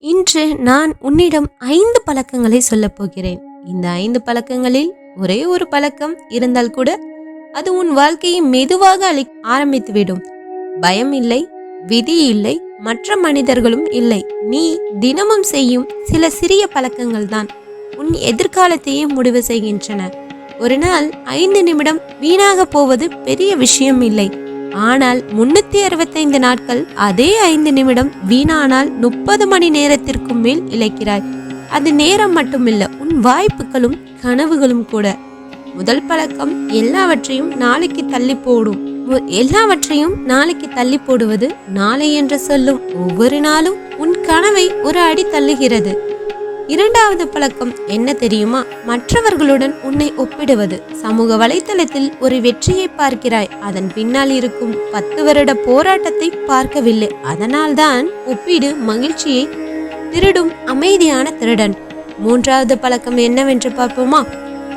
இன்று நான் உன்னிடம் 5 பழக்கங்களை சொல்லப் போகிறேன். இந்த 5 பழக்கங்களில் ஒரே ஒரு பழக்கம் இருந்தால் கூட அது உன் வாழ்க்கையை மெதுவாக ஆரம்பித்துவிடும். பயம் இல்லை, விதி இல்லை, மற்ற மனிதர்களும் இல்லை. நீ தினமும் செய்யும் சில சிறிய பழக்கங்கள் தான் உன் எதிர்காலத்தையே முடிவு செய்கின்றன. ஒரு நாள் 5 நிமிடம் வீணாக போவது பெரிய விஷயம் இல்லை. ஆனால் 365 நாட்கள் அதே 5 நிமிடம் வீணானால் 30 மணி நேரத்திற்கும் மேல் இழைக்கிறாய். அது நேரம் மட்டுமில்ல, உன் வாய்ப்புகளும் கனவுகளும் கூட. முதல் பழக்கம் எல்லாவற்றையும் நாளைக்கு தள்ளி போடுவது. நாளை என்று சொல்லும் ஒவ்வொரு நாளும் உன் கனவை ஒரு அடி தள்ளுகிறது. இரண்டாவது பழக்கம் என்ன தெரியுமா? மற்றவர்களுடன் உன்னை ஒப்பிடுவது. சமூக வலைத்தளத்தில் ஒரு வெற்றியை பார்க்கிறாய், அதன் பின்னால் இருக்கும் 10 வருட போராட்டத்தை பார்க்கவில்லை. அதனால்தான் ஒப்பீடு மகிழ்ச்சியை திருடும் அமைதியான திருடன். மூன்றாவது பழக்கம் என்னவென்று பார்ப்போமா?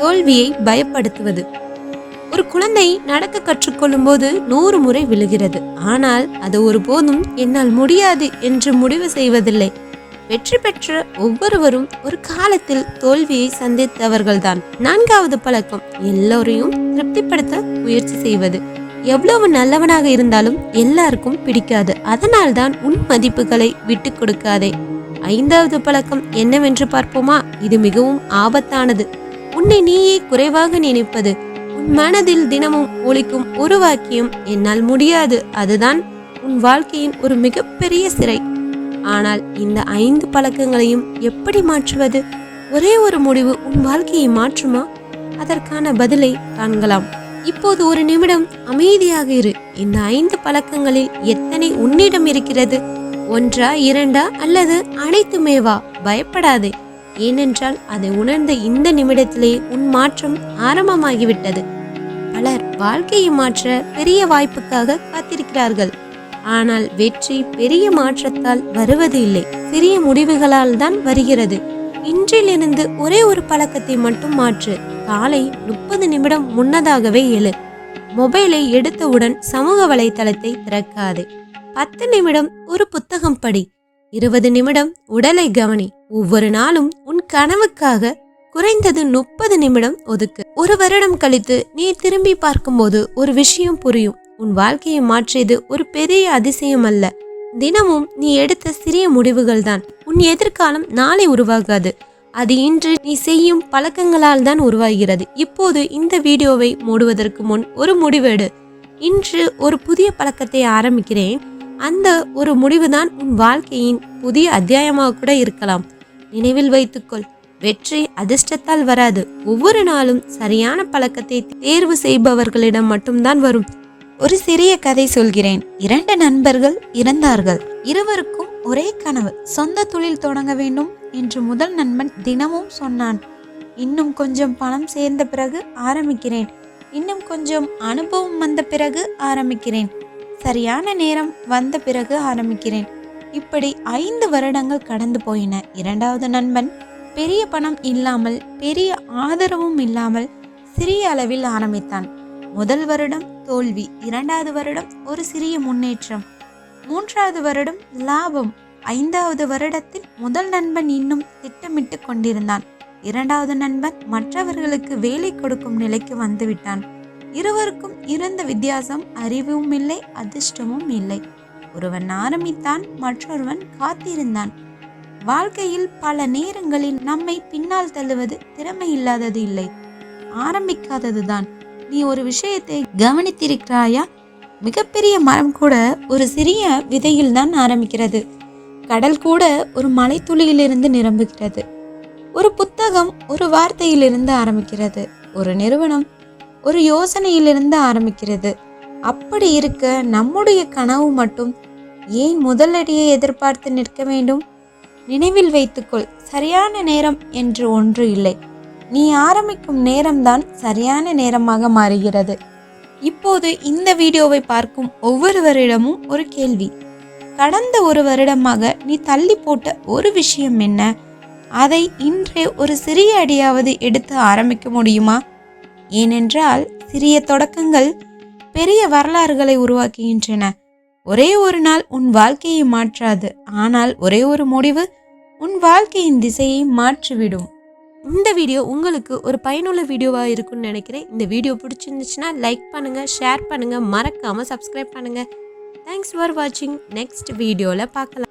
தோல்வியை பயப்படுத்துவது. ஒரு குழந்தை நடக்க கற்றுக்கொள்ளும் போது 100 முறை விழுகிறது. ஆனால் அது ஒருபோதும் என்னால் முடியாது என்று முடிவு செய்வதில்லை. வெற்றி பெற்ற ஒவ்வொருவரும் ஒரு காலத்தில் தோல்வியை சந்தித்தவர்கள்தான். நான்காவது பழக்கம் எல்லோரையும் திருப்திப்படுத்த முயற்சி செய்வது. எவ்வளவு நல்லவனாக இருந்தாலும் எல்லாருக்கும் பிடிக்காது. அதனால்தான் உன் மதிப்புகளை விட்டு கொடுக்காதே. ஐந்தாவது பழக்கம் என்னவென்று பார்ப்போமா? இது மிகவும் ஆபத்தானது. உன்னை நீயே குறைவாக நினைப்பது. உன் மனதில் தினமும் ஒலிக்கும் ஒரு வாக்கியம், என்னால் முடியாது. அதுதான் உன் வாழ்க்கையின் ஒரு மிகப்பெரிய சிறை. ஆனால் இந்த 5 பழக்கங்களையும் எப்படி மாற்றுவது? ஒரே ஒரு முடிவு உன் வாழ்க்கையை மாற்றுமா? அதற்கான பதிலை காண்கலாம். இப்போது ஒரு நிமிடம் அமைதியாக இரு. இந்த 5 பழக்கங்களில் எத்தனை உன்னிடம் இருக்கிறது? 1, 2 அல்லது அனைத்துமேவா? பயப்படாதே. ஏனென்றால் அதை உணர்ந்த இந்த நிமிடத்திலே உன் மாற்றம் ஆரம்பமாகிவிட்டது. பலர் வாழ்க்கையை மாற்ற பெரிய வாய்ப்புக்காக காத்திருக்கிறார்கள். ஆனால் வெற்றி பெரிய மாற்றத்தால் வருவது இல்லை, சிறிய முடிவுகளால் தான் வருகிறது. இன்றிலிருந்து ஒரே ஒரு பழக்கத்தை மட்டும் மாற்று. காலை 30 நிமிடம் முன்னதாகவே எழு. மொபைலை எடுத்தவுடன் சமூக வலைத்தளத்தை திறக்காதே. 10 நிமிடம் ஒரு புத்தகம் படி. 20 நிமிடம் உடலை கவனி. ஒவ்வொரு நாளும் உன் கனவுக்காக குறைந்தது 30 நிமிடம் ஒதுக்கு. ஒரு வருடம் கழித்து நீ திரும்பி பார்க்கும்போது ஒரு விஷயம் புரியும். உன் வாழ்க்கையை மாற்றியது ஒரு பெரிய அதிசயம் அல்ல, தினமும் நீ எடுத்த சிறிய முடிவுகள் தான். உன் எதிர்காலம் நாளை உருவாகாது, அது இன்று நீ செய்யும் பழக்கங்களால் தான் உருவாகிறது. இப்போது இந்த வீடியோவை மூடுவதற்கு முன் ஒரு முடிவெடு. இன்று ஒரு புதிய பழக்கத்தை ஆரம்பிக்கிறேன். அந்த ஒரு முடிவுதான் உன் வாழ்க்கையின் புதிய அத்தியாயமாக கூட இருக்கலாம். நினைவில் வைத்துக்கொள், வெற்றி அதிர்ஷ்டத்தால் வராது. ஒவ்வொரு நாளும் சரியான பழக்கத்தை தேர்வு செய்பவர்களிடம் மட்டும்தான் வரும். ஒரு சிறிய கதை சொல்கிறேன். 2 நண்பர்கள் இருந்தார்கள். இருவருக்கும் ஒரே கனவு, சொந்த தொழில் தொடங்க வேண்டும் என்று முதல் நண்பன் தினமும் சொன்னான். இன்னும் கொஞ்சம் பணம் சேர்ந்த பிறகு ஆரம்பிக்கிறேன், இன்னும் கொஞ்சம் அனுபவம் வந்த பிறகு ஆரம்பிக்கிறேன், சரியான நேரம் வந்த பிறகு ஆரம்பிக்கிறேன். இப்படி 5 வருடங்கள் கடந்து போயின. இரண்டாவது நண்பன் பெரிய பணம் இல்லாமல், பெரிய ஆதரவும் இல்லாமல் சிறிய அளவில் ஆரம்பித்தான். முதல் வருடம் தோல்வி, 2வது வருடம் ஒரு சிறிய முன்னேற்றம், 3வது வருடம் லாபம். 5வது வருடத்தில் முதல் நண்பன் இன்னும் திட்டமிட்டு கொண்டிருந்தான். 2வது நண்பன் மற்றவர்களுக்கு வேலை கொடுக்கும் நிலைக்கு வந்துவிட்டான். இருவருக்கும் இருந்த வித்தியாசம் அறிவும் இல்லை, அதிர்ஷ்டமும் இல்லை. ஒருவன் ஆரம்பித்தான், மற்றொருவன் காத்திருந்தான். வாழ்க்கையில் பல நேரங்களில் நம்மை பின்னால் தள்ளுவது திறமை இல்லாதது இல்லை, ஆரம்பிக்காததுதான். நீ ஒரு விஷயத்தை கவனித்திருக்கிறாயா? மிகப்பெரிய மரம் கூட ஒரு சிறிய விதையில் தான் ஆரம்பிக்கிறது. கடல் கூட ஒரு மலைத்துளியிலிருந்து நிரம்புகிறது. ஒரு புத்தகம் ஒரு வார்த்தையிலிருந்து ஆரம்பிக்கிறது. ஒரு நிறுவனம் ஒரு யோசனையிலிருந்து ஆரம்பிக்கிறது. அப்படி இருக்க நம்முடைய கனவு மட்டும் ஏன் முதலடியை எதிர்பார்த்து நிற்க வேண்டும்? நினைவில் வைத்துக்கொள், சரியான நேரம் என்று ஒன்று இல்லை. நீ ஆரம்பிக்கும் நேரம்தான் சரியான நேரமாக மாறுகிறது. இப்போது இந்த வீடியோவை பார்க்கும் ஒவ்வொருவரிடமும் ஒரு கேள்வி. கடந்த ஒரு வருடமாக நீ தள்ளி போட்ட ஒரு விஷயம் என்ன? அதை இன்றே ஒரு சிறிய அடியாவது எடுத்து ஆரம்பிக்க முடியுமா? ஏனென்றால் சிறிய தொடக்கங்கள் பெரிய வரலாறுகளை உருவாக்குகின்றன. ஒரே ஒரு நாள் உன் வாழ்க்கையை மாற்றாது, ஆனால் ஒரே ஒரு முடிவு உன் வாழ்க்கையின் திசையை மாற்றிவிடும். இந்த வீடியோ உங்களுக்கு ஒரு பயனுள்ள வீடியோவாக இருக்கும்னு நினைக்கிறேன். இந்த வீடியோ பிடிச்சிருந்துச்சுன்னா லைக் பண்ணுங்கள், ஷேர் பண்ணுங்கள், மறக்காமல் சப்ஸ்கிரைப் பண்ணுங்கள். தேங்க்ஸ் ஃபார் வாட்சிங். நெக்ஸ்ட் வீடியோவில் பார்க்கலாம்.